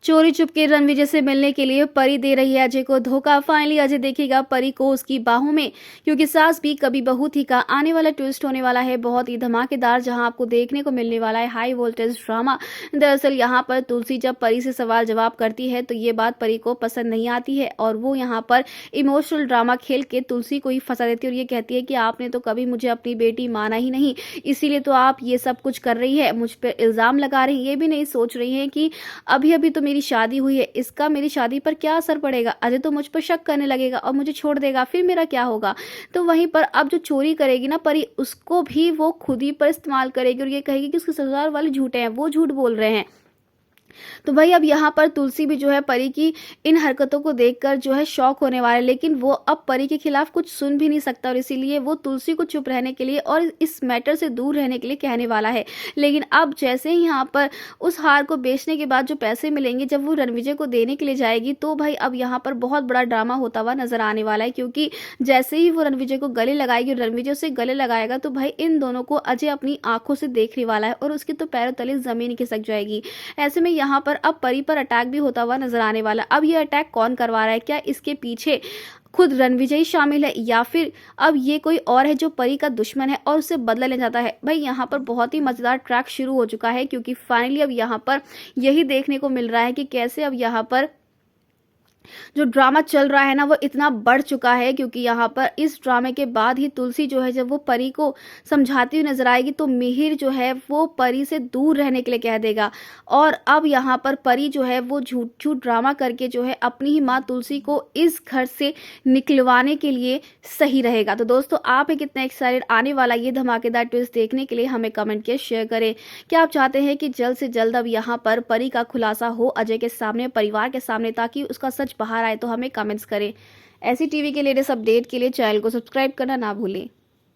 चोरी चुपके रणविजय से मिलने के लिए परी दे रही है अजय को धोखा। फाइनली अजय देखेगा परी को उसकी बाहों में, क्योंकि सास भी कभी बहू थी का आने वाला ट्विस्ट होने वाला है बहुत ही धमाकेदार, जहां आपको देखने को मिलने वाला है हाई वोल्टेज ड्रामा। दरअसल यहां पर तुलसी जब परी से सवाल जवाब करती है तो ये बात परी को पसंद नहीं आती है और वो यहां पर इमोशनल ड्रामा खेल के तुलसी को ही फंसा देती है और ये कहती है कि आपने तो कभी मुझे अपनी बेटी माना ही नहीं, इसीलिए तो आप ये सब कुछ कर रही है, मुझ पर इल्जाम लगा रही है। ये भी नहीं सोच रही है कि अभी अभी तो मेरी शादी हुई है, इसका मेरी शादी पर क्या असर पड़ेगा, अजय तो मुझ पर शक करने लगेगा और मुझे छोड़ देगा, फिर मेरा क्या होगा। तो वहीं पर अब जो चोरी करेगी ना परी, उसको भी वो खुद ही पर इस्तेमाल करेगी और ये कहेगी कि उसके ससुराल वाले झूठे हैं, वो झूठ बोल रहे हैं। तो भाई अब यहाँ पर तुलसी भी जो है परी की इन हरकतों को देखकर जो है शॉक होने वाला है, लेकिन वो अब परी के खिलाफ कुछ सुन भी नहीं सकता और इसीलिए वो तुलसी को चुप रहने के लिए और इस मैटर से दूर रहने के लिए कहने वाला है। लेकिन अब जैसे ही यहाँ पर उस हार को बेचने के बाद जो पैसे मिलेंगे, जब वो रणविजय को देने के लिए जाएगी, तो भाई अब यहाँ पर बहुत बड़ा ड्रामा होता हुआ नजर आने वाला है, क्योंकि जैसे ही वो रणविजय को गले लगाएगी, रणविजय से गले लगाएगा, तो भाई इन दोनों को अजय अपनी आंखों से देखने वाला है और उसकी तो पैरों तले जमीन खिसक जाएगी। ऐसे में यहाँ पर अब परी पर अटैक भी होता हुआ नजर आने वाला। अब ये अटैक कौन करवा रहा है, क्या इसके पीछे खुद रणविजय शामिल है या फिर अब ये कोई और है जो परी का दुश्मन है और उससे बदला ले जाता है। भाई यहाँ पर बहुत ही मजेदार ट्रैक शुरू हो चुका है, क्योंकि फाइनली अब यहाँ पर यही देखने को मिल रहा है कि कैसे अब यहाँ पर जो ड्रामा चल रहा है ना वो इतना बढ़ चुका है, क्योंकि यहाँ पर इस ड्रामे के बाद ही तुलसी जो है जब वो परी को समझाती हुई नजर आएगी तो मिहिर जो है वो परी से दूर रहने के लिए कह देगा और अब यहाँ पर परी जो है वो झूठ झूठ ड्रामा करके जो है अपनी ही माँ तुलसी को इस घर से निकलवाने के लिए सही रहेगा। तो दोस्तों आप कितने एक्साइटेड आने वाला ये धमाकेदार ट्विस्ट देखने के लिए हमें कमेंट के शेयर करें। क्या आप चाहते हैं कि जल्द से जल्द अब यहाँ पर परी का खुलासा हो अजय के सामने, परिवार के सामने, ताकि उसका सच बाहर आए? तो हमें कमेंट्स करें। ऐसी टीवी के लेटेस्ट अपडेट के लिए चैनल को सब्सक्राइब करना ना भूलें।